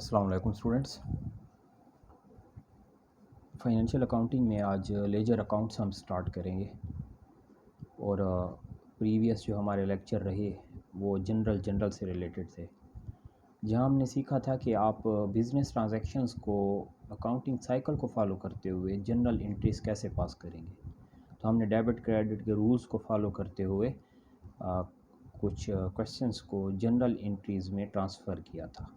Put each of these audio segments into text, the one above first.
अस्सलाम वालेकुम students. Financial accounting में आज लेजर अकाउंट्स हम स्टार्ट करेंगे और प्रीवियस जो हमारे लेक्चर रहे वो जनरल से रिलेटेड थे, जहां हमने सीखा था कि आप बिज़नेस ट्रांजैक्शंस को अकाउंटिंग साइकिल को फॉलो करते हुए जनरल एंट्रीज कैसे पास करेंगे। तो हमने डेबिट क्रेडिट के रूल्स को फॉलो करते हुए कुछ क्वेश्चंस को जनरल एंट्रीज़ में ट्रांसफ़र किया था।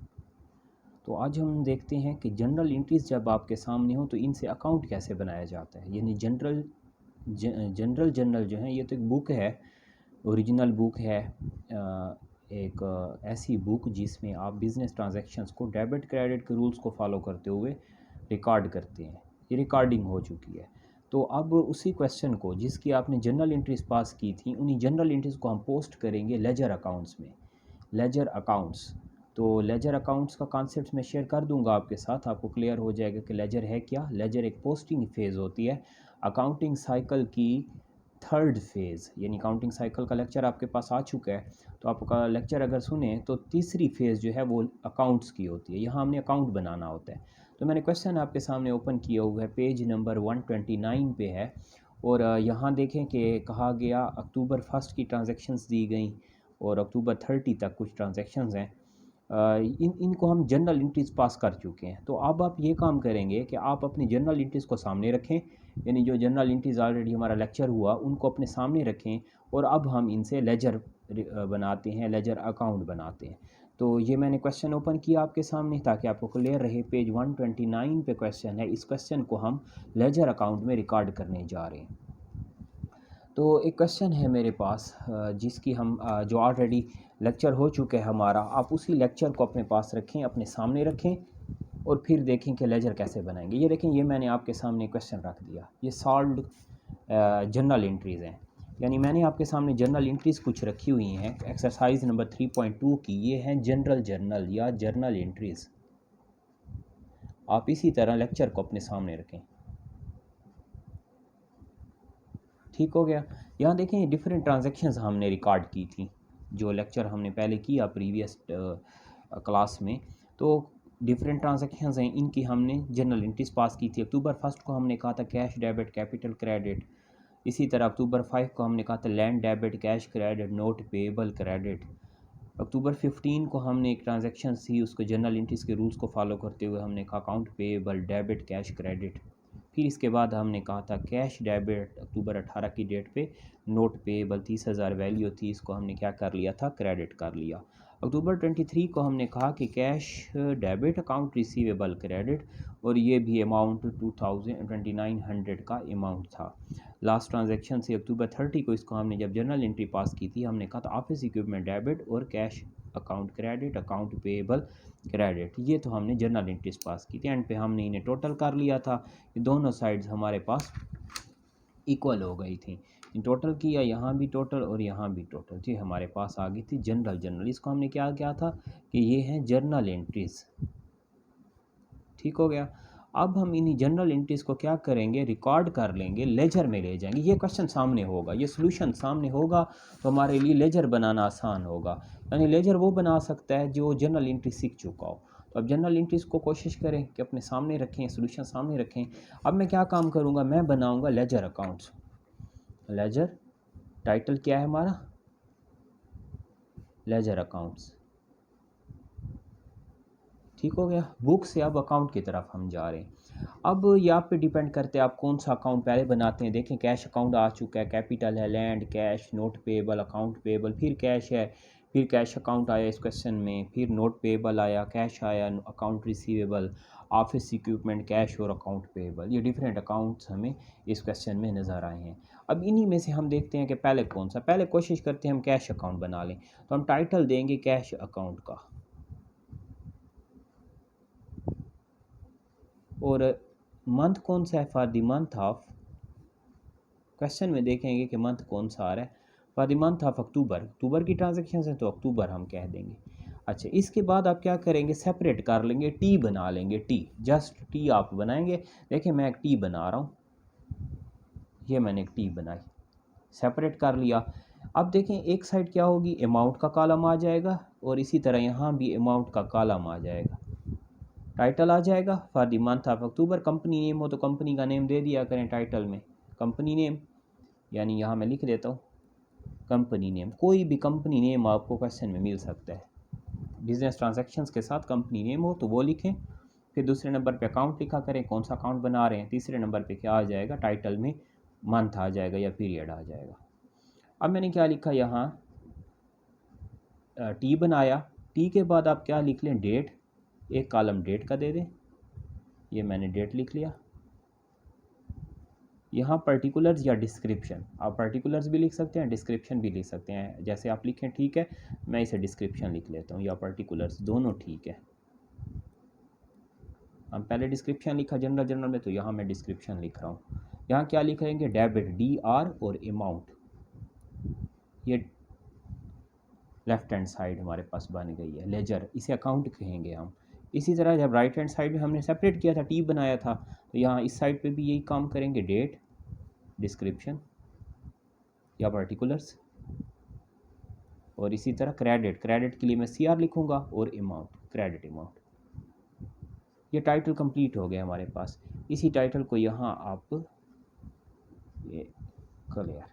तो आज हम देखते हैं कि जनरल एंट्रीज़ जब आपके सामने हो तो इनसे अकाउंट कैसे बनाया जाता है। यानी जनरल जो है, ये तो एक बुक है, ओरिजिनल बुक है, एक ऐसी बुक जिसमें आप बिज़नेस ट्रांजैक्शंस को डेबिट क्रेडिट के रूल्स को फॉलो करते हुए रिकॉर्ड करते हैं। ये रिकॉर्डिंग हो चुकी है। तो अब उसी क्वेश्चन को जिसकी आपने जनरल एंट्रीज़ पास की थी, उन्हीं जनरल एंट्रीज़ को हम पोस्ट करेंगे लेजर अकाउंट्स में। लेजर अकाउंट्स, तो लेजर अकाउंट्स का कॉन्सेप्ट मैं शेयर कर दूंगा आपके साथ, आपको क्लियर हो जाएगा कि लेजर है क्या। लेजर एक पोस्टिंग फेज़ होती है अकाउंटिंग साइकिल की, थर्ड फेज़। यानी अकाउंटिंग साइकिल का लेक्चर आपके पास आ चुका है, तो आपका लेक्चर अगर सुने तो तीसरी फेज़ जो है वो अकाउंट्स की होती है। यहाँ हमने अकाउंट बनाना होता है। तो मैंने क्वेश्चन आपके सामने ओपन किया हुआ है, पेज नंबर 129 पे है, और यहाँ देखें कि कहा गया अक्टूबर 1 की ट्रांजेक्शन्स दी गई और अक्टूबर 30 तक कुछ ट्रांजेक्शन्स हैं। इनको हम जनरल एंट्रीज़ पास कर चुके हैं। तो अब आप ये काम करेंगे कि आप अपनी जनरल एंट्रीज़ को सामने रखें, यानी जो जनरल एंट्रीज़ ऑलरेडी हमारा लेक्चर हुआ उनको अपने सामने रखें, और अब हम इनसे लेजर बनाते हैं, लेजर अकाउंट बनाते हैं। तो ये मैंने क्वेश्चन ओपन किया आपके सामने ताकि आपको क्लियर रहे। पेज 129 पे क्वेश्चन है, इस क्वेश्चन को हम लेजर अकाउंट में रिकॉर्ड करने जा रहे हैं। तो एक क्वेश्चन है मेरे पास जिसकी हम जो ऑलरेडी लेक्चर हो चुका है हमारा, आप उसी लेक्चर को अपने पास रखें, अपने सामने रखें, और फिर देखें कि लेजर कैसे बनाएंगे। ये देखें, ये मैंने आपके सामने क्वेश्चन रख दिया। ये सॉल्व्ड जनरल एंट्रीज़ हैं, यानी मैंने आपके सामने जनरल एंट्रीज़ कुछ रखी हुई हैं। एक्सरसाइज नंबर 3.2 की ये हैं जर्नल या जर्नल एंट्रीज़। आप इसी तरह लेक्चर को अपने सामने रखें। ठीक हो गया। यहाँ देखें, डिफरेंट ट्रांजैक्शंस हमने रिकॉर्ड की थी, जो लेक्चर हमने पहले किया प्रीवियस क्लास में। तो डिफरेंट ट्रांजैक्शंस हैं, इनकी हमने जनरल एंट्रीज पास की थी। अक्टूबर 1 को हमने कहा था कैश डेबिट कैपिटल क्रेडिट। इसी तरह अक्टूबर 5 को हमने कहा था land debit cash credit note payable credit. October 15 को हमने एक ट्रांजैक्शन थी, उसको जनरल एंट्रीज के रूल्स को फॉलो करते हुए हमने कहा account payable debit cash credit. फिर इसके बाद हमने कहा था कैश डेबिट अक्टूबर 18 की डेट पे नोट पेबल 30,000 वैल्यू थी, इसको हमने क्या कर लिया था, क्रेडिट कर लिया। अक्टूबर 23 को हमने कहा कि cash debit account receivable credit, और ये भी अमाउंट 2900 का अमाउंट था। लास्ट ट्रांजैक्शन से अक्टूबर 30 को इसको हमने जब जनरल एंट्री पास की थी, हमने कहा था ऑफिस इक्विपमेंट डेबिट और cash account credit account payable credit. ये तो हमने जनरल एंट्रीज पास की थी। एंड पे हमने इन्हें टोटल कर लिया था, ये दोनों साइड्स हमारे पास इक्वल हो गई थी। टोटल किया, यहाँ भी टोटल और यहाँ भी टोटल, जी हमारे पास आ गई थी जनरल। इसको हमने क्या किया था कि ये हैं जर्नल एंट्रीज। ठीक हो गया। अब हम इन्हीं जनरल एंट्रीज़ को क्या करेंगे, रिकॉर्ड कर लेंगे, लेजर में ले जाएंगे। ये क्वेश्चन सामने होगा, ये सॉल्यूशन सामने होगा, तो हमारे लिए लेजर बनाना आसान होगा। यानी लेजर वो बना सकता है जो जनरल एंट्री सीख चुका हो। तो अब जनरल एंट्रीज़ को कोशिश करें कि अपने सामने रखें, सॉल्यूशन सामने रखें। अब मैं क्या काम करूँगा, मैं बनाऊँगा लेजर अकाउंट्स। लेजर टाइटल क्या है हमारा, लेजर अकाउंट्स। ठीक हो गया। बुक से अब अकाउंट की तरफ हम जा रहे हैं। अब ये आप पे डिपेंड करते हैं आप कौन सा अकाउंट पहले बनाते हैं। देखें, कैश अकाउंट आ चुका है, कैपिटल है, land cash note payable account payable, फिर कैश है, फिर कैश अकाउंट आया इस क्वेश्चन में, फिर नोट पेबल आया, कैश आया, account receivable, office equipment cash और अकाउंट पेबल। ये डिफरेंट अकाउंट्स हमें इस क्वेश्चन में नज़र आए हैं। अब इन्हीं में से हम देखते हैं कि पहले कौन सा, पहले कोशिश करते हैं हम कैश अकाउंट बना लें। तो हम टाइटल देंगे कैश अकाउंट का, और मंथ कौन सा है, for the month of, question में देखेंगे कि मंथ कौन सा आ रहा है, for the month of October. October की ट्रांजेक्शन है तो अक्टूबर हम कह देंगे। अच्छा, इसके बाद आप क्या करेंगे, सेपरेट कर लेंगे, टी बना लेंगे, टी, जस्ट टी आप बनाएंगे। देखिए मैं एक टी बना रहा हूँ, ये मैंने एक टी बनाई, सेपरेट कर लिया। अब देखें एक साइड क्या होगी, अमाउंट का कॉलम आ जाएगा, और इसी तरह यहाँ भी अमाउंट का कॉलम आ जाएगा। टाइटल आ जाएगा for the month of October. Company name हो तो कंपनी का नेम दे दिया करें टाइटल में, कंपनी नेम, यानी यहाँ मैं लिख देता हूँ कंपनी नेम। कोई भी कंपनी नेम आपको क्वेश्चन में मिल सकता है। बिजनेस ट्रांजैक्शंस के साथ कंपनी नेम हो तो वो लिखें। फिर दूसरे नंबर पे अकाउंट लिखा करें, कौन सा अकाउंट बना रहे हैं। तीसरे नंबर पे क्या आ जाएगा, टाइटल में मंथ आ जाएगा या पीरियड आ जाएगा। अब मैंने क्या लिखा यहाँ, टी बनाया। टी के बाद आप क्या लिख लें, डेट, एक कॉलम डेट का दे दें। ये मैंने डेट लिख लिया। यहाँ पर्टिकुलर्स या डिस्क्रिप्शन, आप पर्टिकुलर्स भी लिख सकते हैं, डिस्क्रिप्शन भी लिख सकते हैं, जैसे आप लिखें ठीक है। मैं इसे डिस्क्रिप्शन लिख लेता हूँ या पर्टिकुलर्स, दोनों ठीक है। हम पहले डिस्क्रिप्शन लिखा जनरल में, तो यहाँ मैं डिस्क्रिप्शन लिख रहा हूँ। यहाँ क्या लिखेंगे, डेबिट, DR और अमाउंट, ये लेफ्ट हैंड साइड हमारे पास बन गई है। लेजर, इसे अकाउंट कहेंगे हम। इसी तरह जब राइट हैंड साइड में हमने सेपरेट किया था, टी बनाया था, तो यहाँ इस साइड पे भी यही काम करेंगे, डेट, डिस्क्रिप्शन या पर्टिकुलर्स। और इसी तरह क्रेडिट, क्रेडिट के लिए मैं CR लिखूँगा और अमाउंट, क्रेडिट अमाउंट। ये टाइटल कंप्लीट हो गया हमारे पास। इसी टाइटल को यहाँ आप ये क्लियर,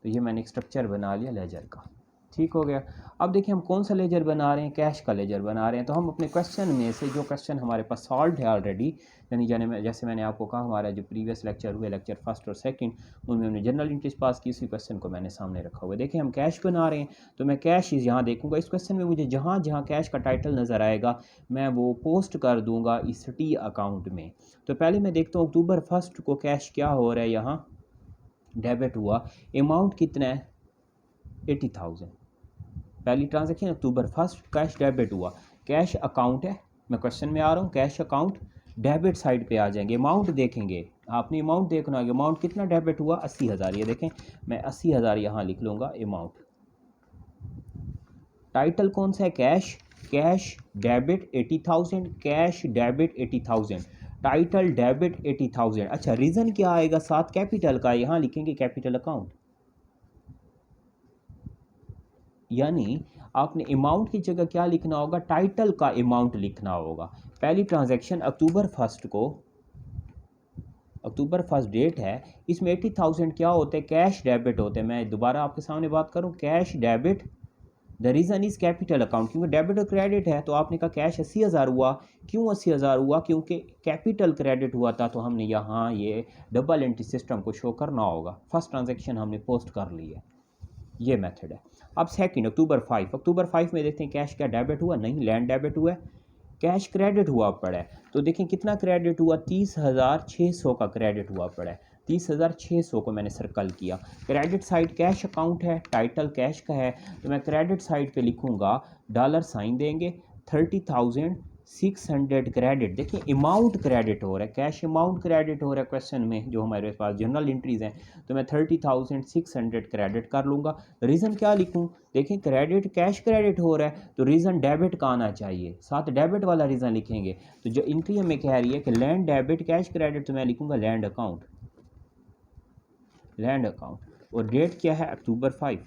तो ये मैंने एक स्ट्रक्चर बना लिया लेजर का, ठीक हो गया। अब देखिए हम कौन सा लेजर बना रहे हैं, कैश का लेजर बना रहे हैं। तो हम अपने क्वेश्चन में से जो क्वेश्चन हमारे पास सॉल्व है ऑलरेडी, यानी जैसे मैंने आपको कहा हमारा जो प्रीवियस लेक्चर हुए, लेक्चर फर्स्ट और सेकंड, उनमें हमने जनरल इंटरेस्ट पास की, उसी क्वेश्चन को मैंने सामने रखा हुआ है। देखिए हम कैश बना रहे हैं, तो मैं कैश यहाँ देखूंगा। इस क्वेश्चन में मुझे जहाँ जहाँ कैश का टाइटल नज़र आएगा मैं वो पोस्ट कर दूँगा इस टी अकाउंट में। तो पहले मैं देखता हूँ अक्टूबर 1 को कैश क्या हो रहा है, यहाँ डेबिट हुआ। अमाउंट कितना है, 80,000। पहली ट्रांजैक्शन अक्टूबर 1 कैश डेबिट हुआ। कैश अकाउंट है, मैं क्वेश्चन में आ रहा हूँ, कैश अकाउंट डेबिट साइड पे आ जाएंगे। अमाउंट देखेंगे, आपने अमाउंट देखना है, अमाउंट कितना डेबिट हुआ, 80,000। ये देखें मैं 80,000 यहाँ लिख लूँगा अमाउंट। टाइटल कौन सा है, cash, cash debit 80,000, cash debit 80,000, title debit 80,000। अच्छा, रीज़न क्या आएगा, साथ कैपिटल का, यहाँ लिखेंगे कैपिटल अकाउंट। यानी आपने अमाउंट की जगह क्या लिखना होगा, टाइटल का अमाउंट लिखना होगा। पहली ट्रांजैक्शन अक्टूबर 1 को, अक्टूबर 1 डेट है, इसमें 80,000 क्या होते हैं, कैश डेबिट होते हैं। मैं दोबारा आपके सामने बात करूं, cash debit, the reason is capital account, क्योंकि डेबिट और क्रेडिट है। तो आपने कहा कैश 80,000 हुआ, क्यों 80,000 हुआ, क्योंकि कैपिटल क्रेडिट हुआ था। तो हमने यहाँ ये डबल एंट्री सिस्टम को शो करना होगा। फर्स्ट ट्रांजैक्शन हमने पोस्ट कर ली है, ये मेथड है। अब सेकंड अक्टूबर 5, अक्टूबर 5 में देखते हैं कैश क्या डेबिट हुआ, नहीं, लैंड डेबिट हुआ है। कैश क्रेडिट हुआ पड़ा है, तो देखें कितना क्रेडिट हुआ, 30,600 का क्रेडिट हुआ पड़ा है। 30,600 को मैंने सर्कल किया। क्रेडिट साइड कैश अकाउंट है, टाइटल कैश का है, तो मैं क्रेडिट साइड पे लिखूंगा, डॉलर साइन देंगे, 30,600 क्रेडिट। देखिए अमाउंट क्रेडिट हो रहा है, कैश अमाउंट क्रेडिट हो रहा है क्वेश्चन में, जो हमारे पास जनरल एंट्रीज हैं। तो मैं 30,600 क्रेडिट कर लूँगा। रीज़न क्या लिखूँ, देखें क्रेडिट, कैश क्रेडिट हो रहा है, तो रीज़न डेबिट का आना चाहिए, साथ डेबिट वाला रीज़न लिखेंगे। तो जो एंट्री हमें कह रही है कि लैंड डेबिट कैश क्रेडिट, तो मैं लिखूँगा लैंड अकाउंट, लैंड अकाउंट। और डेट क्या है, अक्टूबर 5।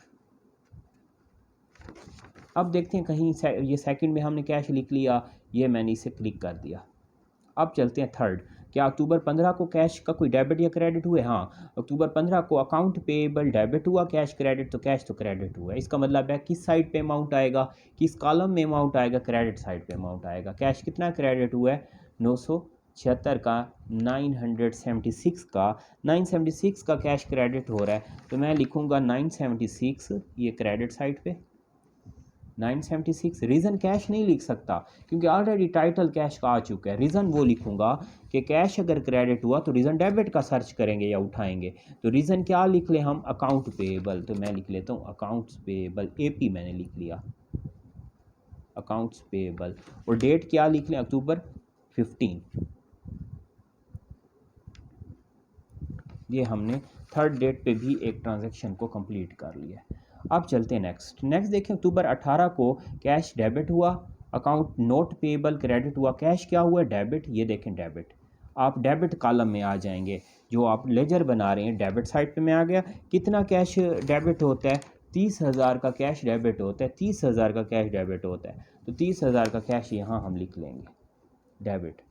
अब देखते हैं कहीं ये सेकंड में हमने कैश लिख लिया, ये मैंने इसे क्लिक कर दिया। अब चलते हैं थर्ड, क्या अक्टूबर 15 को कैश का कोई डेबिट या क्रेडिट हुए, हाँ, अक्टूबर 15 को अकाउंट पेएबल डेबिट हुआ, कैश क्रेडिट, तो कैश तो क्रेडिट हुआ। इसका मतलब है किस साइड पे अमाउंट आएगा, किस कॉलम में अमाउंट आएगा, क्रेडिट साइड पे अमाउंट आएगा। कैश कितना क्रेडिट हुआ है, 976 का, 976 का कैश क्रेडिट हो रहा है। तो मैं लिखूँगा 976, ये क्रेडिट साइड पे 976। रीज़न कैश नहीं लिख सकता क्योंकि ऑलरेडी टाइटल कैश का आ चुका है। रीज़न वो लिखूंगा कि कैश अगर क्रेडिट हुआ तो रीज़न डेबिट का सर्च करेंगे या उठाएंगे। तो रीज़न क्या लिख लें हम, अकाउंट पेएबल। तो मैं लिख लेता हूँ अकाउंट्स पेएबल, AP मैंने लिख लिया, अकाउंट्स पेएबल। और डेट क्या लिख लें, अक्टूबर 15। ये हमने थर्ड डेट पे भी एक ट्रांजैक्शन को कंप्लीट कर लिया। अब चलते हैं नेक्स्ट देखें, अक्टूबर 18 को कैश डेबिट हुआ, अकाउंट नोट पेएबल क्रेडिट हुआ, कैश क्या हुआ, डेबिट। ये देखें डेबिट, आप डेबिट कॉलम में आ जाएंगे, जो आप लेजर बना रहे हैं डेबिट साइड पे मैं आ गया। कितना कैश डेबिट होता है, 30,000 का कैश डेबिट होता है, 30,000 का कैश डेबिट होता है। तो 30,000 का कैश यहाँ हम लिख लेंगे। डेबिट।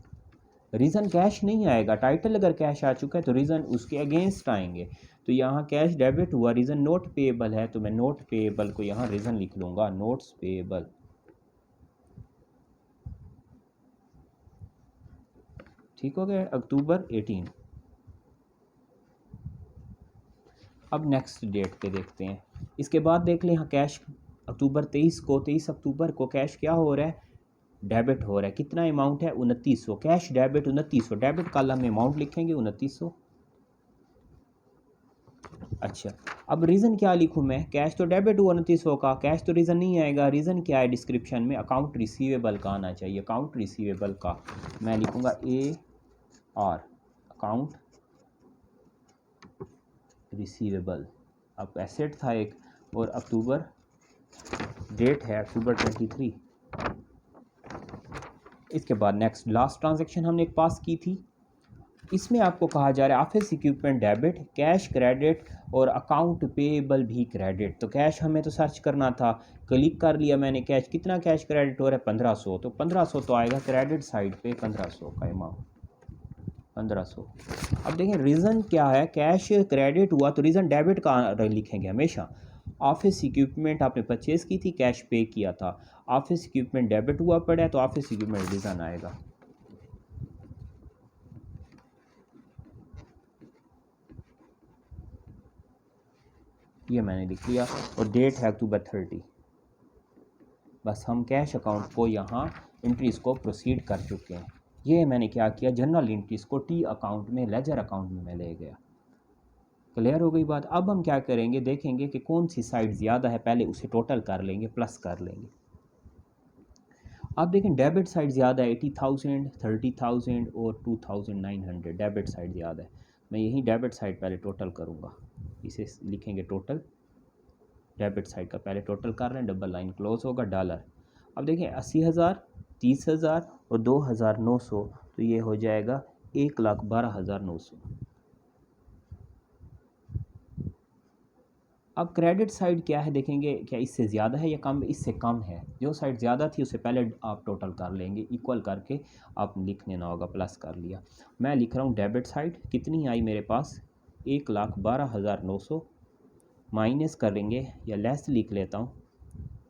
रीज़न कैश नहीं आएगा, टाइटल अगर कैश आ चुका है तो रीज़न उसके अगेंस्ट आएंगे। तो यहाँ कैश डेबिट हुआ, रीज़न नोट पेएबल है तो मैं नोट पेएबल को यहाँ रीज़न लिख लूँगा, नोट्स पेएबल। ठीक हो गया, अक्टूबर 18। अब नेक्स्ट डेट पे देखते हैं। इसके बाद देख लें यहाँ कैश अक्टूबर 23 अक्टूबर को कैश क्या हो रहा है, डेबिट हो रहा है। कितना अमाउंट है, 2900। कैश डेबिट 2900, डेबिट कॉलम में अमाउंट लिखेंगे 2900। अच्छा, अब रीज़न क्या लिखूँ मैं, कैश तो डेबिट हुआ 2900 का, कैश तो रीज़न नहीं आएगा। रीज़न क्या है, डिस्क्रिप्शन में अकाउंट रिसीवेबल का आना चाहिए। अकाउंट रिसीवेबल का मैं लिखूँगा AR, अकाउंट रिसीवेबल। अब एसेट था एक, और अक्टूबर डेट है अक्टूबर 23। इसके बाद नेक्स्ट लास्ट ट्रांजैक्शन हमने एक पास की थी। इसमें आपको कहा जा रहा है office equipment debit, cash credit और अकाउंट पेएबल भी क्रेडिट। तो कैश हमें तो सर्च करना था, क्लिक कर लिया मैंने कैश, कितना कैश क्रेडिट हो रहा है 1500, तो 1500 तो आएगा क्रेडिट साइड पे 1500 का अमाउंट, 1500। अब देखें रीज़न क्या है, कैश क्रेडिट हुआ तो रीज़न डेबिट का लिखेंगे हमेशा। ऑफिस इक्विपमेंट आपने परचेज़ की थी, कैश पे किया था, ऑफिस इक्विपमेंट डेबिट हुआ पड़ा है तो ऑफिस इक्विपमेंट रीज़न आएगा। ये मैंने लिख लिया, और डेट है अक्टूबर 30। बस हम कैश अकाउंट को यहाँ एंट्रीज़ को प्रोसीड कर चुके हैं। ये मैंने क्या किया, जनरल एंट्रीज़ को टी अकाउंट में, लेजर अकाउंट में मैं ले गया। क्लियर हो गई बात। अब हम क्या करेंगे, देखेंगे कि कौन सी साइड ज़्यादा है, पहले उसे टोटल कर लेंगे, प्लस कर लेंगे। अब देखें डेबिट साइड ज़्यादा है, 80,000, 30,000 और 2,900, डेबिट साइड ज़्यादा है। मैं यही डेबिट साइड पहले टोटल करूँगा, इसे लिखेंगे टोटल। डेबिट साइड का पहले टोटल कर रहे हैं, डबल लाइन क्लोज होगा, डॉलर। अब देखें 80,000, 30,000 और 2,900, तो ये हो जाएगा 1,12,900। अब क्रेडिट साइड क्या है, देखेंगे क्या इससे ज़्यादा है या कम, इससे कम है। जो साइड ज़्यादा थी उसे पहले आप टोटल कर लेंगे, इक्वल करके आप लिखने ना होगा, प्लस कर लिया। मैं लिख रहा हूँ डेबिट साइड कितनी आई मेरे पास, 1,12,900, माइनस करेंगे या लेस लिख लेता हूँ।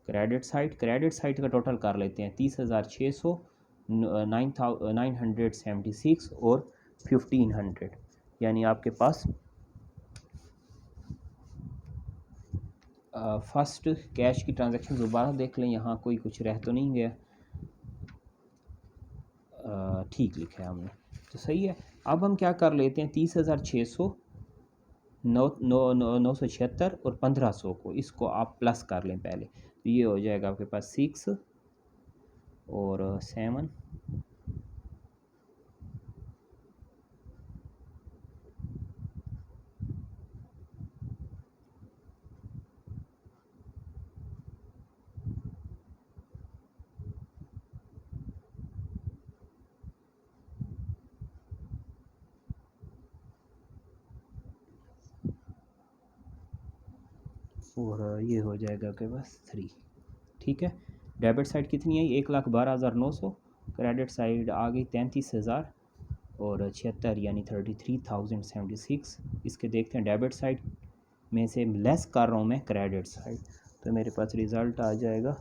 क्रेडिट साइड का टोटल कर लेते हैं, 30,600, 9,976 और 1,500, यानी आपके पास फर्स्ट कैश की ट्रांजैक्शन दोबारा देख लें, यहाँ कोई कुछ रह तो नहीं गया, ठीक लिखा है हमने, तो सही है। अब हम क्या कर लेते हैं, 30,600, 9,976 और 1,500 को, इसको आप प्लस कर लें पहले, तो ये हो जाएगा आपके पास 6 और 7, और ये हो जाएगा आपके पास 3। ठीक है, डेबिट साइड कितनी आई, 1,12,900, क्रेडिट साइड आ गई 33,000 और 76, यानी 33,076। इसके देखते हैं डेबिट साइड में से लेस कर रहा हूँ मैं क्रेडिट साइड, तो मेरे पास रिज़ल्ट आ जाएगा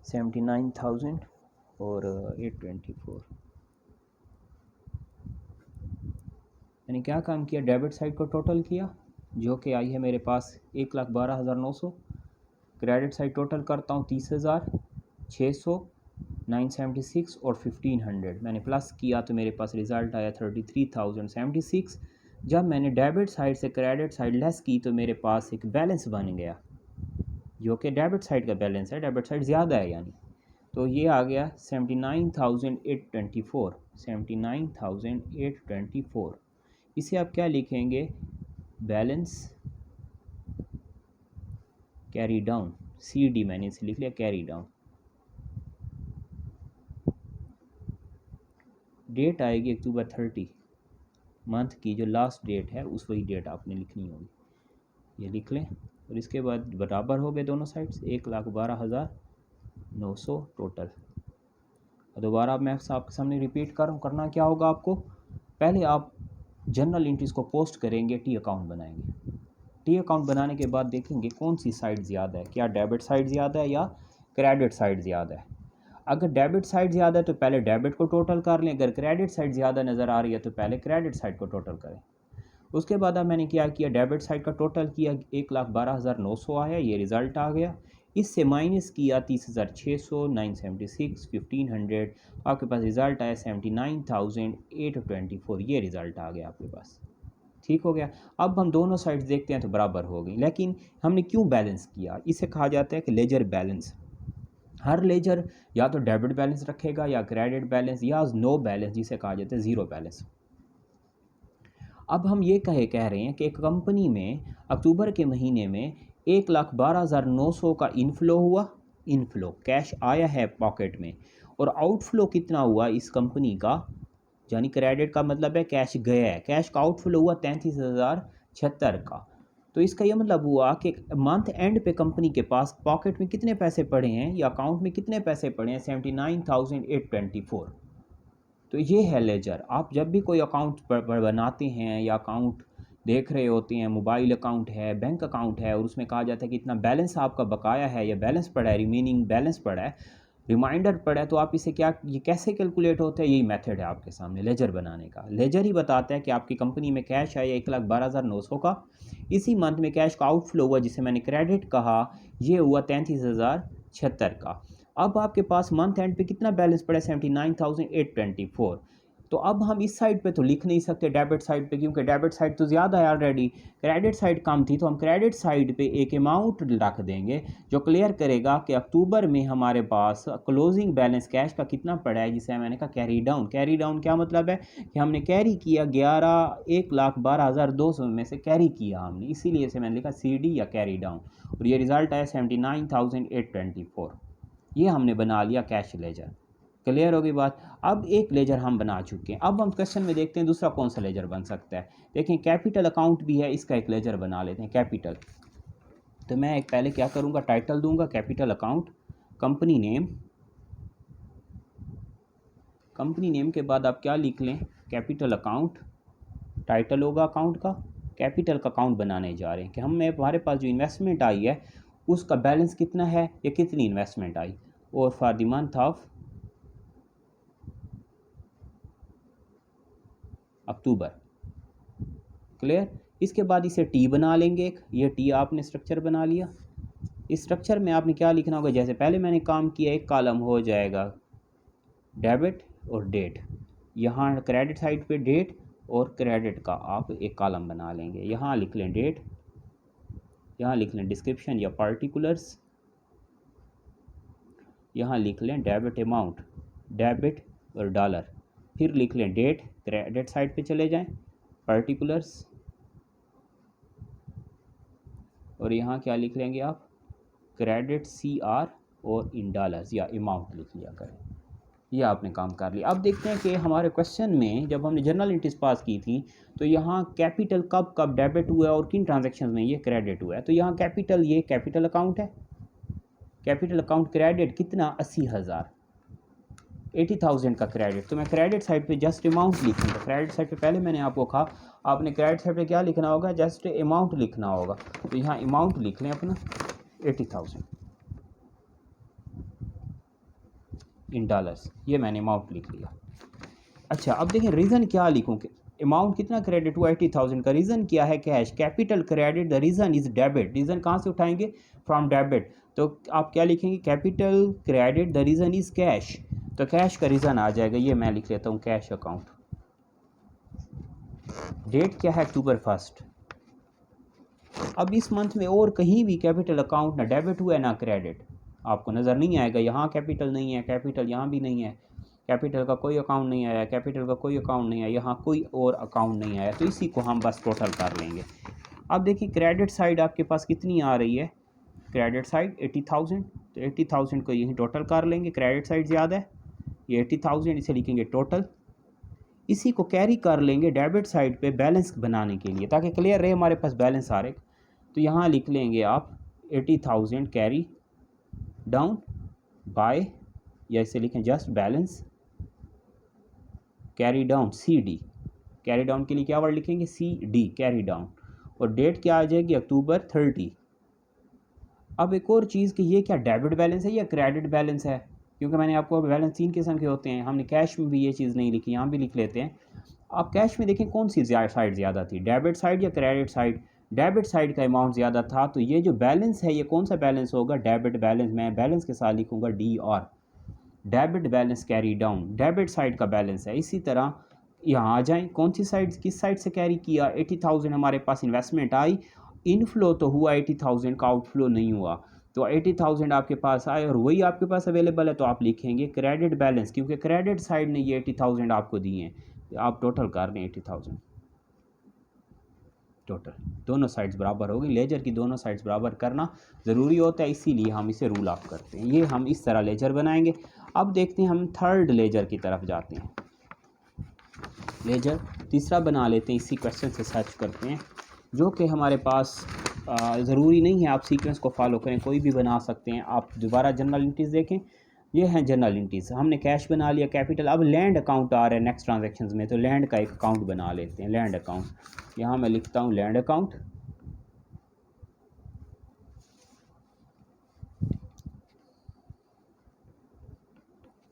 79,000 और 824। मैंने क्या काम किया, डेबिट साइड को टोटल किया, जो कि आई है मेरे पास 1,12,900। क्रेडिट साइड टोटल करता हूँ 30,600, 976 और 1,500, मैंने प्लस किया तो मेरे पास रिज़ल्ट आया 33,076। जब मैंने डेबिट साइड से क्रेडिट साइड लेस की तो मेरे पास एक बैलेंस बन गया, जो कि डेबिट साइड का बैलेंस है, डेबिट साइड ज़्यादा है यानी, तो ये आ गया 79,824, 79,824। इसे आप क्या लिखेंगे, बैलेंस कैरी डाउन, CD मैंने इसे लिख लिया कैरी डाउन। डेट आएगी अक्टूबर 30, मंथ की जो लास्ट डेट है उस वही डेट आपने लिखनी होगी, ये लिख लें। और इसके बाद बराबर हो गए दोनों साइड्स, 1,12,900 टोटल। दोबारा मैं आपके सामने रिपीट कर रहा हूँ। करना क्या होगा आपको, पहले आप जर्नल एंट्रीज़ को पोस्ट करेंगे, टी अकाउंट बनाएंगे। टी अकाउंट बनाने के बाद देखेंगे कौन सी साइड ज़्यादा है, क्या डेबिट साइड ज़्यादा है या क्रेडिट साइड ज़्यादा है। अगर डेबिट साइड ज़्यादा है तो पहले डेबिट को टोटल कर लें, अगर क्रेडिट साइड ज़्यादा नज़र आ रही है तो पहले क्रेडिट साइड को टोटल करें। उसके बाद अब मैंने क्या किया, डेबिट साइड का टोटल किया, 1,12,900 आया, ये रिज़ल्ट आ गया। इससे माइनस किया 30,600, 976, 1,500, आपके पास रिज़ल्ट आया 79,824, ये रिज़ल्ट आ गया आपके पास। ठीक हो गया। अब हम दोनों साइड्स देखते हैं तो बराबर हो गई। लेकिन हमने क्यों बैलेंस किया, इसे कहा जाता है कि लेजर बैलेंस। हर लेजर या तो डेबिट बैलेंस रखेगा या क्रेडिट बैलेंस या नो बैलेंस, जिसे कहा जाता है ज़ीरो बैलेंस। अब हम ये कह रहे हैं कि एक कंपनी में अक्टूबर के महीने में 1,12,900 का इनफ्लो हुआ, इनफ्लो कैश आया है पॉकेट में, और आउटफ्लो कितना हुआ इस कंपनी का, यानी क्रेडिट का मतलब है कैश गया है, कैश का आउटफ्लो हुआ 33,076 का। तो इसका ये मतलब हुआ कि मंथ एंड पे कंपनी के पास पॉकेट में कितने पैसे पड़े हैं या अकाउंट में कितने पैसे पड़े हैं, 79,824। तो ये है लेजर। आप जब भी कोई अकाउंट बनाते हैं या अकाउंट देख रहे होते हैं, मोबाइल अकाउंट है, बैंक अकाउंट है, और उसमें कहा जाता है कि इतना बैलेंस आपका बकाया है या बैलेंस पड़ा है, रिमेनिंग बैलेंस पड़ा है, रिमाइंडर पड़ा है, तो आप इसे क्या, ये कैसे कैलकुलेट होता है, यही मेथड है आपके सामने लेजर बनाने का। लेजर ही बताता है कि आपकी कंपनी में कैश आया 1,12,900 का, इसी मंथ में कैश का आउटफ्लो हुआ जिसे मैंने क्रेडिट कहा, ये हुआ 33,076 का। अब आपके पास मंथ एंड पे कितना बैलेंस पड़ा है, 79,824। तो अब हम इस साइड पे तो लिख नहीं सकते डेबिट साइड पे, क्योंकि डेबिट साइड तो ज़्यादा है ऑलरेडी, क्रेडिट साइड कम थी, तो हम क्रेडिट साइड पे एक अमाउंट रख देंगे जो क्लियर करेगा कि अक्टूबर में हमारे पास क्लोजिंग बैलेंस कैश का कितना पड़ा है, जिसे मैंने कहा कैरी डाउन। कैरी डाउन क्या मतलब है कि हमने कैरी किया 1,12,200 में से कैरी किया हमने, इसीलिए इसे मैंने लिखा CD या कैरी डाउन, और ये रिज़ल्ट आया 79,824। ये हमने बना लिया कैश लेजर। क्लियर होगी बात। अब एक लेजर हम बना चुके हैं, अब हम क्वेश्चन में देखते हैं दूसरा कौन सा लेजर बन सकता है। देखें कैपिटल अकाउंट भी है, इसका एक लेजर बना लेते हैं कैपिटल। तो मैं एक पहले क्या करूँगा, टाइटल दूंगा capital account, company name, company name के बाद आप क्या लिख लें, कैपिटल अकाउंट, टाइटल होगा अकाउंट का, कैपिटल का अकाउंट बनाने जा रहे हैं कि हमारे पास जो इन्वेस्टमेंट आई है उसका बैलेंस कितना है या कितनी इन्वेस्टमेंट आई, और for the month of October. Clear. इसके बाद इसे टी बना लेंगे एक, ये टी आपने स्ट्रक्चर बना लिया। इस स्ट्रक्चर में आपने क्या लिखना होगा, जैसे पहले मैंने काम किया, एक कॉलम हो जाएगा डेबिट और डेट, यहाँ क्रेडिट साइड पे डेट और क्रेडिट का आप एक कॉलम बना लेंगे, यहाँ लिख लें डेट, यहाँ लिख लें डिस्क्रिप्शन या पार्टिकुलर्स, यहाँ लिख लें डेबिट अमाउंट, डेबिट और डॉलर, फिर लिख लें डेट, क्रेडिट साइड पे चले जाएं, पार्टिकुलर्स, और यहाँ क्या लिख लेंगे आप, क्रेडिट CR और इन डॉलर्स या अमाउंट लिख लिया करें। ये आपने काम कर लिया। अब देखते हैं कि हमारे क्वेश्चन में जब हमने जर्नल एंट्रीज पास की थी तो यहाँ कैपिटल कब कब डेबिट हुआ है और किन ट्रांजैक्शन में ये क्रेडिट हुआ है। तो यहाँ कैपिटल, ये कैपिटल अकाउंट है, कैपिटल अकाउंट क्रेडिट कितना 80,000, 80,000 का क्रेडिट। तो मैं क्रेडिट साइड पे जस्ट अमाउंट लिखूँगा, क्रेडिट साइड पे पहले मैंने आपको कहा आपने क्रेडिट साइड पे क्या लिखना होगा, जस्ट अमाउंट लिखना होगा। तो यहाँ अमाउंट लिख लें अपना 80,000 इन डॉलर्स, ये मैंने अमाउंट लिख लिया। अच्छा अब देखें रीज़न क्या लिखूँ, अमाउंट कितना क्रेडिट हुआ 80,000 का, रीज़न क्या है cash, capital credit, the reason is debit, reason कहाँ से उठाएंगे, फ्रॉम डेबिट। तो आप क्या लिखेंगे, capital credit the reason is cash, तो कैश का रीज़न आ जाएगा, ये मैं लिख लेता हूँ कैश अकाउंट। डेट क्या है, अक्टूबर 1। अब इस मंथ में और कहीं भी कैपिटल अकाउंट ना डेबिट हुआ है ना क्रेडिट, आपको नज़र नहीं आएगा, यहाँ कैपिटल नहीं है, कैपिटल यहाँ भी नहीं है, कैपिटल का कोई अकाउंट नहीं आया, कैपिटल का कोई अकाउंट नहीं आया, यहाँ कोई और अकाउंट नहीं आया, तो इसी को हम बस टोटल कर लेंगे। अब देखिए क्रेडिट साइड आपके पास कितनी आ रही है, क्रेडिट साइड 80,000, तो 80,000 को यहीं टोटल कर लेंगे, क्रेडिट साइड ज़्यादा है, ये 80,000 इसे लिखेंगे टोटल, इसी को कैरी कर लेंगे डेबिट साइड पे बैलेंस बनाने के लिए, ताकि क्लियर रहे हमारे पास बैलेंस आ रहे। तो यहाँ लिख लेंगे आप 80,000 कैरी डाउन बाय, या इसे लिखें just balance carry down CD, carry down के लिए क्या वर्ड लिखेंगे CD, कैरी डाउन, और डेट क्या आ जाएगी अक्टूबर 30। अब एक और चीज़ कि ये क्या डेबिट बैलेंस है या क्रेडिट बैलेंस है, क्योंकि मैंने आपको बैलेंस 3 किस्म के होते हैं, हमने कैश में भी ये चीज़ नहीं लिखी, यहाँ भी लिख लेते हैं। आप कैश में देखें कौन सी साइड ज़्यादा थी, डेबिट साइड या क्रेडिट साइड, डेबिट साइड का अमाउंट ज़्यादा था, तो ये जो बैलेंस है ये कौन सा बैलेंस होगा, डेबिट बैलेंस। मैं बैलेंस के साथ लिखूँगा DR, debit balance carry down, debit side का बैलेंस है। इसी तरह यहाँ आ जाएं, कौन सी साइड, किस साइड से कैरी किया, 80,000 हमारे पास इन्वेस्टमेंट आई, इनफ्लो तो हुआ 80,000 का, आउटफ्लो नहीं हुआ, तो 80,000 आपके पास आए और वही आपके पास अवेलेबल है, तो आप लिखेंगे क्रेडिट बैलेंस, क्योंकि क्रेडिट साइड ने ये 80,000 आपको दिए हैं, आप टोटल कर दें 80,000 टोटल, दोनों साइड्स बराबर होगी। लेजर की दोनों साइड्स बराबर करना ज़रूरी होता है, इसीलिए हम इसे रूल ऑफ करते हैं। ये हम इस तरह लेजर बनाएंगे। अब देखते हैं, हम थर्ड लेजर की तरफ जाते हैं। लेजर तीसरा बना लेते हैं, इसी क्वेश्चन से सर्च करते हैं, जो कि हमारे पास ज़रूरी नहीं है आप सीक्वेंस को फॉलो करें, कोई भी बना सकते हैं। आप दोबारा जनरल एंट्रीज देखें, ये हैं जनरल एंट्रीज। हमने कैश बना लिया, कैपिटल। अब लैंड अकाउंट आ रहा है नेक्स्ट ट्रांजैक्शंस में, तो लैंड का एक अकाउंट बना लेते हैं, लैंड अकाउंट। यहाँ मैं लिखता हूँ लैंड अकाउंट,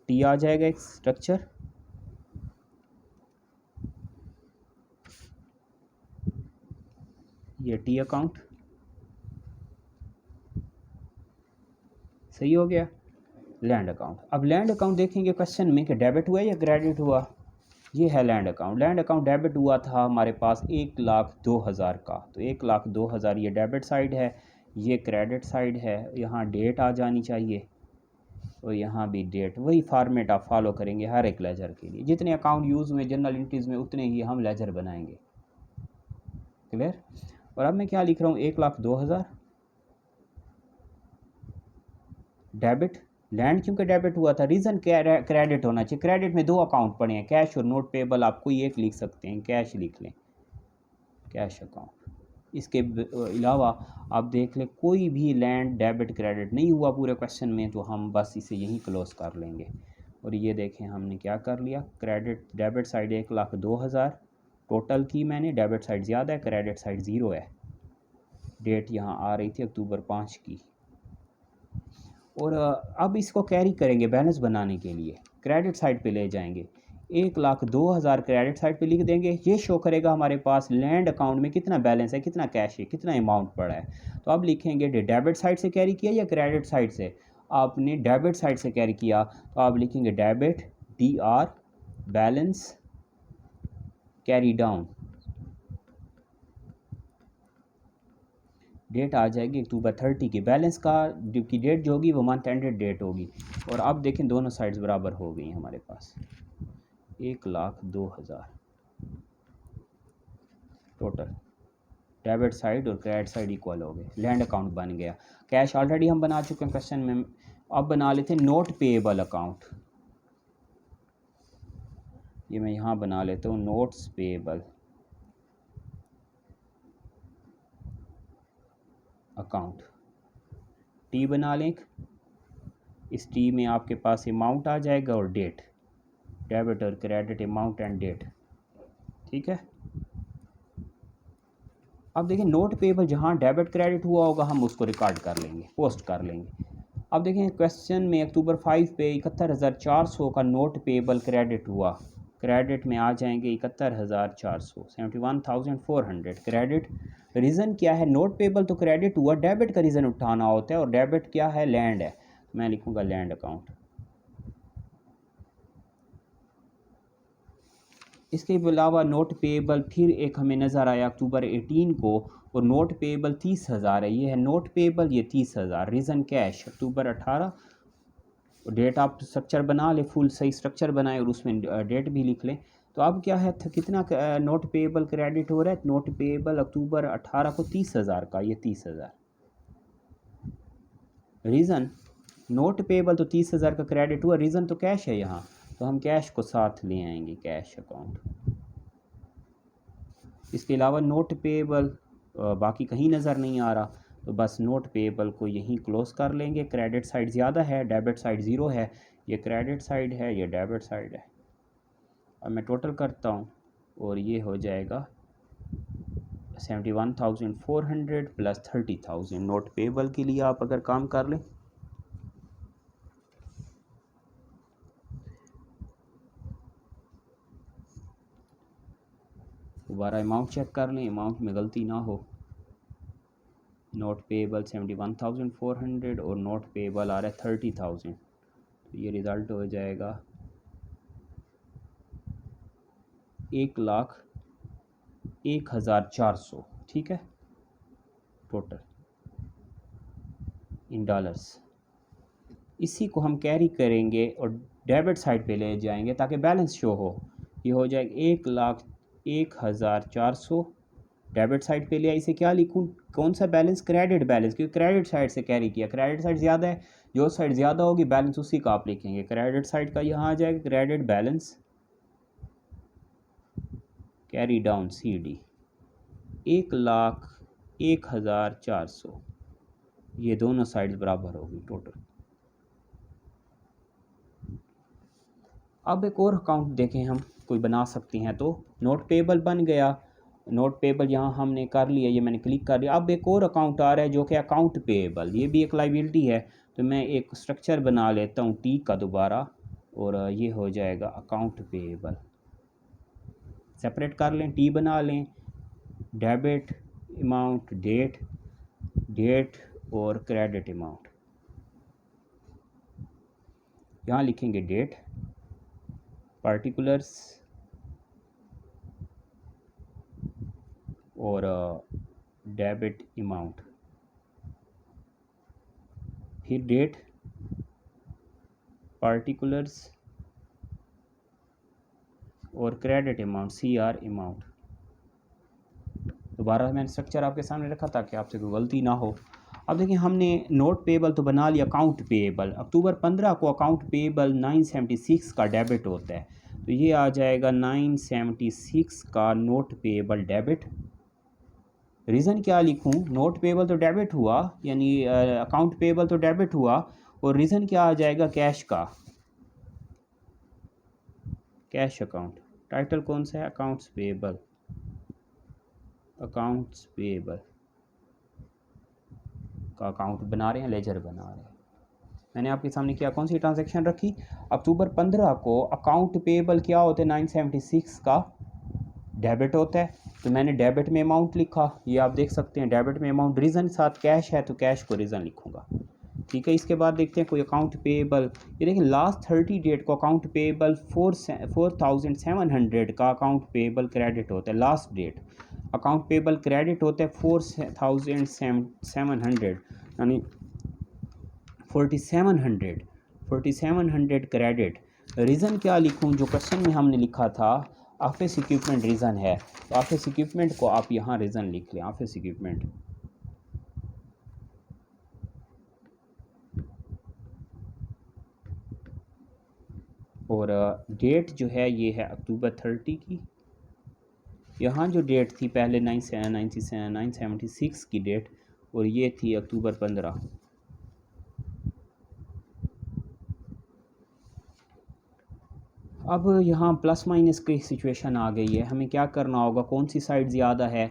T आ जाएगा एक स्ट्रक्चर, ये T अकाउंट, सही हो गया। लैंड अकाउंट, अब लैंड अकाउंट देखेंगे क्वेश्चन में कि डेबिट हुआ या क्रेडिट हुआ। ये है land account, land account debit हुआ था हमारे पास 1,02,000 का, तो 1,02,000 ये डेबिट साइड है, ये क्रेडिट साइड है। यहाँ डेट आ जानी चाहिए और यहाँ भी डेट, वही फार्मेट आप फॉलो करेंगे हर एक लेजर के लिए। जितने अकाउंट यूज़ हुए जनरल एंट्रीज में उतने ही हम लेजर बनाएंगे, क्लियर। और अब मैं क्या लिख रहा हूँ, 1,02,000 डेबिट, लैंड क्योंकि डेबिट हुआ था, रीज़न क्रेडिट होना चाहिए। क्रेडिट में 2 अकाउंट पड़े हैं, कैश और नोट पेबल, आप कोई एक लिख सकते हैं, कैश लिख लें, कैश अकाउंट। इसके अलावा आप देख लें कोई भी लैंड डेबिट क्रेडिट नहीं हुआ पूरे क्वेश्चन में, तो हम बस इसे यहीं क्लोज कर लेंगे। और ये देखें हमने क्या कर लिया, क्रेडिट डेबिट साइड 1,02,000 टोटल की मैंने, डेबिट साइड ज़्यादा है, क्रेडिट साइड 0 है। डेट यहाँ आ रही थी अक्टूबर 5 की। और अब इसको कैरी करेंगे बैलेंस बनाने के लिए, क्रेडिट साइड पे ले जाएंगे, 1,02,000 क्रेडिट साइड पे लिख देंगे। ये शो करेगा हमारे पास लैंड अकाउंट में कितना बैलेंस है, कितना कैश है, कितना अमाउंट पड़ा है। तो अब लिखेंगे डेबिट साइड से कैरी किया या क्रेडिट साइड से, आपने डेबिट साइड से कैरी किया, तो आप लिखेंगे debit DR balance carry down, date आ जाएगी अक्टूबर 30 की। बैलेंस का की डेट जो होगी वो मंथ एंडेड डेट होगी। और अब देखें दोनों साइड्स बराबर हो गई हमारे पास, 1,02,000 टोटल, डेबिट साइड और क्रेडिट साइड इक्वल हो गए, लैंड अकाउंट बन गया। कैश ऑलरेडी हम बना चुके हैं क्वेश्चन में। अब बना लेते हैं नोट पेएबल अकाउंट, ये मैं यहाँ बना लेता हूँ नोट्स पेएबल अकाउंट, T बना लें। इस T में आपके पास अमाउंट आ जाएगा और डेट, डेबिट और क्रेडिट अमाउंट एंड डेट, ठीक है। अब देखिए नोट पेएबल जहाँ डेबिट क्रेडिट हुआ होगा हम उसको रिकॉर्ड कर लेंगे, पोस्ट कर लेंगे। अब देखें क्वेश्चन में अक्टूबर 5 पे 71,400 का नोट पेएबल क्रेडिट हुआ, क्रेडिट में आ जाएंगे 71,400, 71,400 क्रेडिट। रीज़न क्या है, नोट पेएबल तो क्रेडिट हुआ, डेबिट का रीज़न उठाना होता है, और डेबिट क्या है, लैंड है, मैं लिखूँगा लैंड अकाउंट। इसके अलावा नोट पेएबल फिर एक हमें नज़र आया अक्टूबर 18 को, और नोट पेएबल 30,000 है, ये है नोट पेएबल, ये 30,000। रीज़न कैश अक्टूबर 18, डेट आप स्ट्रक्चर बना ले, फुल सही स्ट्रक्चर बनाए और उसमें डेट भी लिख लें। तो अब क्या है, कितना नोट पेएबल क्रेडिट हो रहा है, नोट पेएबल अक्टूबर 18 को 30,000 का, ये 30,000। रीज़न नोट पेएबल तो 30,000 का क्रेडिट हुआ, रीज़न तो कैश है यहाँ, तो हम कैश को साथ ले आएंगे, कैश अकाउंट। इसके अलावा नोट पेएबल बाकी कहीं नज़र नहीं आ रहा, तो बस नोट पेएबल को यहीं क्लोज कर लेंगे। क्रेडिट साइड ज़्यादा है, डेबिट साइड 0 है, ये क्रेडिट साइड है, ये डेबिट साइड है। अब मैं टोटल करता हूँ और ये हो जाएगा 71,400 प्लस 30,000। नोट पेबल के लिए आप अगर काम कर लें, दोबारा अमाउंट चेक कर लें, अमाउंट में गलती ना हो। नोट पेबल 71,400 और नोट पेबल आ रहा है 30,000, तो ये रिज़ल्ट हो जाएगा 1,01,400। ठीक है, टोटल इन डॉलर्स। इसी को हम कैरी करेंगे और डेबिट साइड पे ले जाएंगे ताकि बैलेंस शो हो। ये हो जाएगा 1,01,400 डेबिट साइड पे लिया। इसे क्या लिखूँ, कौन सा बैलेंस, क्रेडिट बैलेंस, क्योंकि क्रेडिट साइड से कैरी किया, क्रेडिट साइड ज़्यादा है, जो साइड ज़्यादा होगी बैलेंस उसी का आप लिखेंगे। क्रेडिट साइड का यहाँ आ जाएगा credit balance carry down CD 1,01,400। ये दोनों साइड्स बराबर होगी टोटल। अब एक और अकाउंट देखें हम कोई बना सकते हैं, तो नोट पेबल बन गया, नोट पेबल यहाँ हमने कर लिया, ये मैंने क्लिक कर दिया। अब एक और अकाउंट आ रहा है जो कि अकाउंट पेबल, ये भी एक लाइबिलिटी है। तो मैं एक स्ट्रक्चर बना लेता हूँ T का दोबारा, और ये हो जाएगा अकाउंट पेबल। सेपरेट कर लें, T बना लें, डेबिट अमाउंट, डेट और क्रेडिट अमाउंट। यहाँ लिखेंगे डेट, पार्टिकुलर्स और डेबिट अमाउंट, फिर डेट, पार्टिकुलर्स और क्रेडिट अमाउंट CR अमाउंट। दोबारा मैंने स्ट्रक्चर आपके सामने रखा ताकि आपसे कोई गलती ना हो। अब देखिए, हमने नोट पेबल तो बना लिया, अकाउंट पेबल। अक्टूबर 15 को अकाउंट पेबल 976 का डेबिट होता है, तो ये आ जाएगा 976 का नोट पेबल डेबिट। रीज़न क्या लिखूं, नोट पेबल तो डेबिट हुआ, यानी अकाउंट पेबल तो डेबिट हुआ, और रीज़न क्या आ जाएगा, कैश का, कैश अकाउंट। टाइटल कौन सा है, अकाउंट्स पेबल, अकाउंट्स पेबल का अकाउंट बना रहे हैं, लेजर बना रहे हैं। मैंने आपके सामने क्या, कौन सी ट्रांजैक्शन रखी, अक्टूबर 15 को अकाउंट पेबल क्या होता है, 976 का डेबिट होता है, तो मैंने डेबिट में अमाउंट लिखा, ये आप देख सकते हैं डेबिट में अमाउंट। रीज़न साथ कैश है तो कैश को रीज़न लिखूंगा। ठीक है, इसके बाद देखते हैं कोई अकाउंट पेबल। ये देखिए, लास्ट 30 डेट को अकाउंट पेबल 4,700 का अकाउंट पेबल क्रेडिट होता है। Last date account payable credit होता है 4,700, यानी 4,700 क्रेडिट। रीज़न क्या लिखूं, जो क्वेश्चन में हमने लिखा था ऑफिस इक्विपमेंट रीज़न है, तो ऑफिस इक्विपमेंट को आप यहाँ रीज़न लिख लें, ऑफिस इक्विपमेंट। और डेट जो है ये है अक्टूबर 30 की। यहाँ जो डेट थी पहले 976 की डेट, और ये थी अक्टूबर 15। अब यहाँ प्लस माइनस की सिचुएशन आ गई है, हमें क्या करना होगा, कौन सी साइड ज़्यादा है,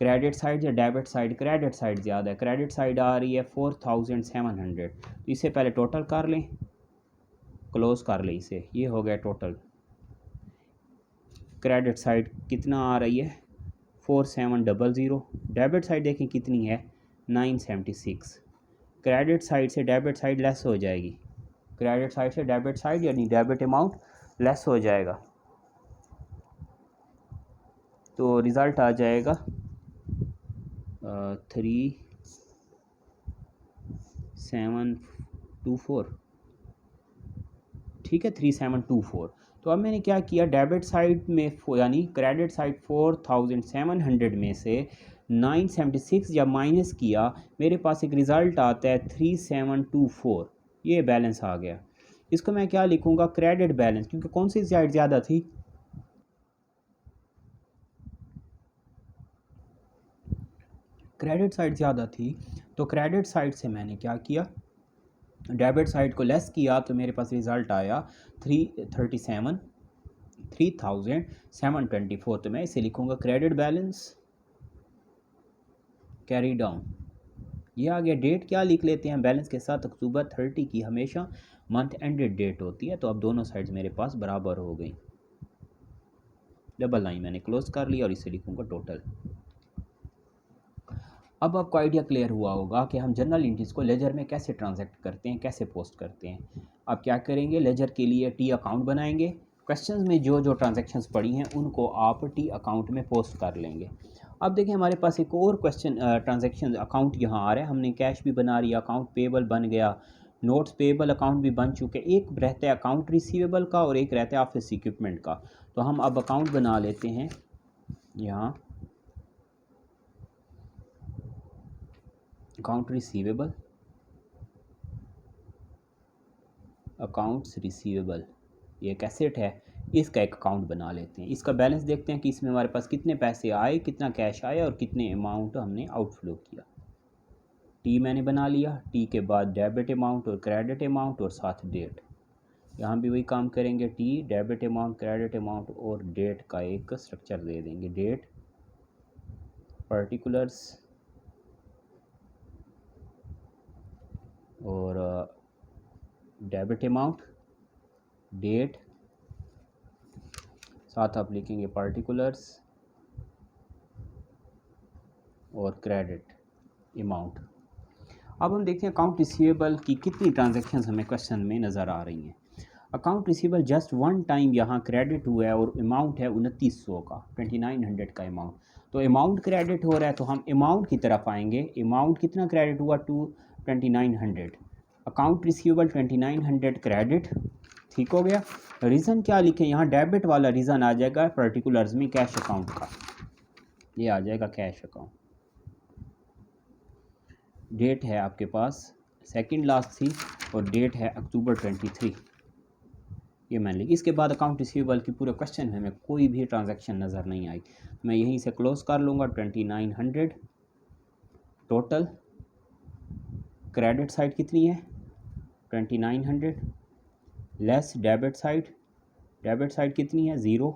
क्रेडिट साइड या डेबिट साइड। क्रेडिट साइड ज़्यादा है, क्रेडिट साइड आ रही है 4,700, तो इसे पहले टोटल कर लें, क्लोज कर लें इसे, ये हो गया टोटल। क्रेडिट साइड कितना आ रही है 4,700, डेबिट साइड देखें कितनी है 976। क्रेडिट साइड से डेबिट साइड लेस हो जाएगी, क्रेडिट साइड से डेबिट साइड यानी डेबिट अमाउंट लेस हो जाएगा, तो रिज़ल्ट आ जाएगा 3,724। ठीक है, 3,724। तो अब मैंने क्या किया, डेबिट साइड में यानी क्रेडिट साइड 4,700 में से 976 जब माइनस किया, मेरे पास एक रिज़ल्ट आता है 3,724। ये बैलेंस आ गया। इसको मैं क्या लिखूँगा, क्रेडिट बैलेंस, क्योंकि कौन सी साइड ज़्यादा थी, क्रेडिट साइड ज़्यादा थी, तो क्रेडिट साइड से मैंने क्या किया, डेबिट साइड को लेस किया, तो मेरे पास रिज़ल्ट आया 337। 3724। तो मैं इसे लिखूँगा क्रेडिट बैलेंस कैरी डाउन। ये आ गया। डेट क्या लिख लेते हैं बैलेंस के साथ, अक्टूबर 30 की हमेशा मंथ एंडेड डेट होती है। तो अब दोनों साइड्स मेरे पास बराबर हो गई। डबल लाइन मैंने क्लोज कर लिया और इसे लिखूँगा टोटल। अब आपको आइडिया क्लियर हुआ होगा कि हम जर्नल एंट्रीज को लेजर में कैसे ट्रांजैक्ट करते हैं, कैसे पोस्ट करते हैं। आप क्या करेंगे, लेजर के लिए टी अकाउंट बनाएंगे। क्वेश्चंस में जो जो ट्रांजैक्शंस पड़ी हैं उनको आप टी अकाउंट में पोस्ट कर लेंगे। अब देखिए हमारे पास एक और क्वेश्चन ट्रांजैक्शन अकाउंट यहाँ आ रहा है। हमने कैश भी बना लिया, अकाउंट पेबल बन गया, नोट्स पेबल अकाउंट भी बन चुके। एक रहता है अकाउंट रिसीवेबल का और एक रहता है ऑफिस इक्विपमेंट का। तो हम अब अकाउंट बना लेते हैं यहाँ, अकाउंट रिसीवेबल, अकाउंट्स रिसीवेबल, ये एक एसेट है, इसका एक अकाउंट बना लेते हैं। इसका बैलेंस देखते हैं कि इसमें हमारे पास कितने पैसे आए, कितना कैश आया और कितने अमाउंट हमने आउटफ्लो किया। टी मैंने बना लिया, टी के बाद डेबिट अमाउंट और क्रेडिट अमाउंट और साथ डेट। यहाँ भी वही काम करेंगे, T debit amount, credit amount और डेट का एक स्ट्रक्चर दे देंगे। डेट, पर्टिकुलर्स और डेबिट अमाउंट, डेट, साथ आप लिखेंगे पर्टिकुलर्स और क्रेडिट अमाउंट। अब हम देखते हैं अकाउंट रिसीवेबल की कितनी ट्रांजैक्शंस हमें क्वेश्चन में नज़र आ रही हैं। Account receivable just one time यहाँ क्रेडिट हुआ है और अमाउंट है 2900 का, 2900 का अमाउंट। तो अमाउंट क्रेडिट हो रहा है तो हम अमाउंट की तरफ आएंगे। अमाउंट कितना क्रेडिट हुआ, 2900। अकाउंट रिसीवेबल 2900 क्रेडिट, ठीक हो गया। रीज़न क्या लिखें, यहाँ डेबिट वाला रीज़न आ जाएगा पर्टिकुलर्स में कैश अकाउंट का, ये आ जाएगा कैश अकाउंट। डेट है आपके पास सेकंड लास्ट थी और डेट है अक्टूबर 23, ये मान लीजिए। इसके बाद अकाउंट रिसीवेबल की पूरे क्वेश्चन में हमें कोई भी ट्रांजैक्शन नज़र नहीं आई। मैं यहीं से क्लोज कर लूँगा। 2900 टोटल। क्रेडिट साइड कितनी है, 2900 less debit side, debit side कितनी है, 0।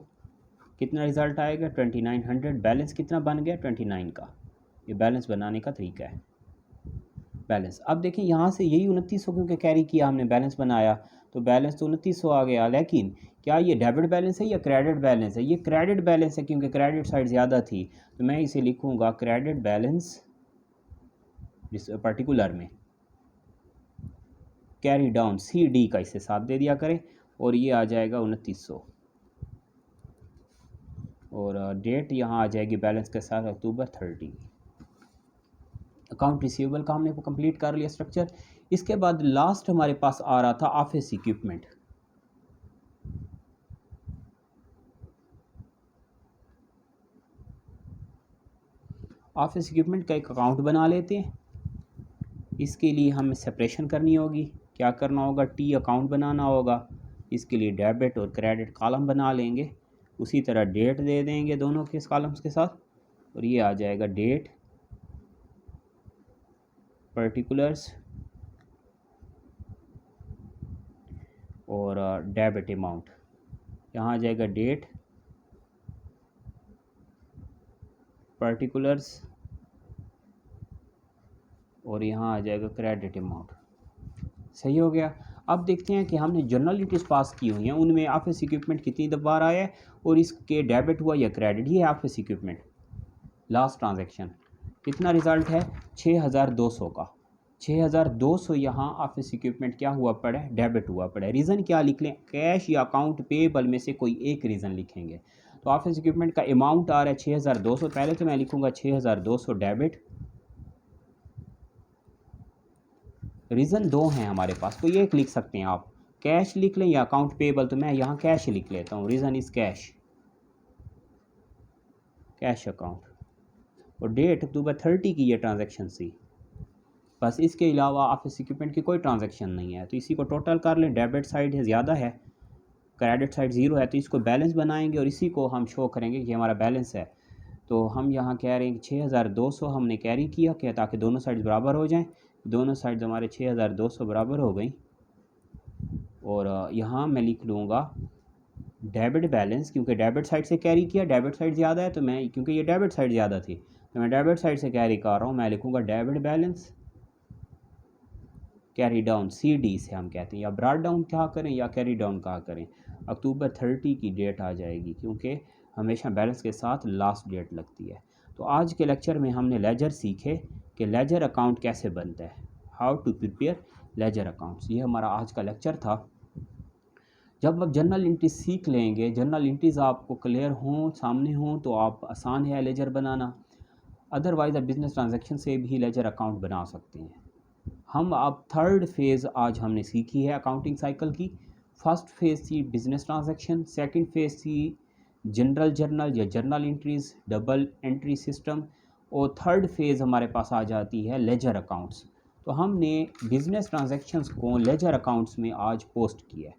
कितना रिज़ल्ट आएगा, 2900। बैलेंस कितना बन गया, 29 का। ये बैलेंस बनाने का तरीका है, बैलेंस। अब देखिए यहाँ से यही 2900 क्योंकि कैरी किया हमने, बैलेंस बनाया तो बैलेंस तो 2900 आ गया। लेकिन क्या ये डेबिट बैलेंस है या क्रेडिट बैलेंस है, ये क्रेडिट बैलेंस है क्योंकि क्रेडिट साइड ज़्यादा थी। तो मैं इसे लिखूँगा क्रेडिट बैलेंस जिस पर्टिकुलर में कैरी डाउन, सी डी का इसे साथ दे दिया करें और ये आ जाएगा 2900 और डेट यहाँ आ जाएगी बैलेंस के साथ अक्टूबर 30। अकाउंट रिसीवेबल का हमने कंप्लीट कर लिया स्ट्रक्चर। इसके बाद लास्ट हमारे पास आ रहा था ऑफिस इक्विपमेंट। ऑफिस इक्विपमेंट का एक अकाउंट बना लेते हैं। इसके लिए हमें सेपरेशन करनी होगी। क्या करना होगा, टी अकाउंट बनाना होगा। इसके लिए डेबिट और क्रेडिट कॉलम बना लेंगे। उसी तरह डेट दे देंगे दोनों के कॉलम्स के साथ और ये आ जाएगा डेट, पर्टिकुलर्स और डेबिट अमाउंट। यहाँ आ जाएगा डेट, पर्टिकुलर्स और यहाँ आ जाएगा क्रेडिट अमाउंट। सही हो गया। अब देखते हैं कि हमने जर्नल एंट्रीज पास की हुई हैं उनमें ऑफिस इक्विपमेंट कितनी बार आया है और इसके डेबिट हुआ या क्रेडिट। ये है ऑफिस इक्विपमेंट लास्ट ट्रांजैक्शन। कितना रिज़ल्ट है, 6200 का। 6200 यहाँ ऑफिस इक्विपमेंट क्या हुआ पड़ा है, डेबिट हुआ पड़ा है। रीज़न क्या लिख लें, कैश या अकाउंट पेबल में से कोई एक रीज़न लिखेंगे। तो ऑफिस इक्विपमेंट का अमाउंट आ रहा है 6200। पहले तो मैं लिखूँगा 6200 डेबिट। रीज़न दो हैं हमारे पास, कोई एक लिख सकते हैं आप, कैश लिख लें या अकाउंट पेबल। तो मैं यहाँ कैश लिख लेता हूँ। Reason is cash, cash account. और डेट अक्टूबर 30 की ये ट्रांजैक्शन थी। बस इसके अलावा ऑफिस इक्विपमेंट की कोई ट्रांजैक्शन नहीं है। तो इसी को टोटल कर लें। डेबिट साइड है ज़्यादा है, क्रेडिट साइड 0 है, तो इसको बैलेंस बनाएंगे और इसी को हम शो करेंगे कि हमारा बैलेंस है। तो हम यहाँ कह रहे हैं कि 6200 हमने कैरी किया क्या, ताकि दोनों साइड बराबर हो जाएं। दोनों साइड हमारे 6200 बराबर हो गई। और यहाँ मैं लिख लूँगा डेबिट बैलेंस, क्योंकि डेबिट साइड से कैरी किया, डेबिट साइड ज़्यादा है तो मैं, क्योंकि ये डेबिट साइड ज़्यादा थी तो मैं डेबिट साइड से कैरी कर रहा हूँ, मैं लिखूँगा debit balance carry down, C D से हम कहते हैं, या ब्रॉड डाउन कहा करें या कैरी डाउन कहा करें। अक्टूबर 30 की डेट आ जाएगी, क्योंकि हमेशा बैलेंस के साथ लास्ट डेट लगती है। तो आज के लेक्चर में हमने लेजर सीखे कि लेजर अकाउंट कैसे बनता है, how to prepare ledger accounts. ये हमारा आज का लेक्चर था। जब आप जर्नल एंट्रीज सीख लेंगे, जर्नल एंट्रीज आपको क्लियर हों, सामने हों, तो आप आसान है लेजर बनाना। अदरवाइज़ आप बिजनेस ट्रांजैक्शन से भी लेजर अकाउंट बना सकते हैं। हम अब थर्ड फेज़ आज हमने सीखी है अकाउंटिंग साइकिल की। फर्स्ट फेज़ थी बिजनेस ट्रांजैक्शन, सेकंड फेज़ थी जनरल जर्नल या journal entries, double entry system, और थर्ड फेज़ हमारे पास आ जाती है लेजर अकाउंट्स। तो हमने बिजनेस ट्रांजैक्शंस को लेजर अकाउंट्स में आज पोस्ट किया है।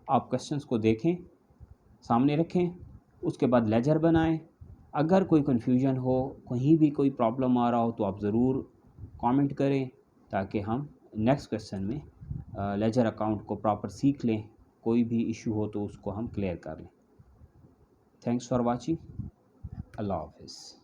आप क्वेश्चंस को देखें, सामने रखें, उसके बाद लेजर बनाएं। अगर कोई कन्फ्यूजन हो, कहीं भी कोई प्रॉब्लम आ रहा हो, तो आप ज़रूर कमेंट करें, ताकि हम नेक्स्ट क्वेश्चन में लेजर अकाउंट को प्रॉपर सीख लें। कोई भी इशू हो तो उसको हम क्लियर कर लें। Thanks for watching. अल्लाह हाफिज़।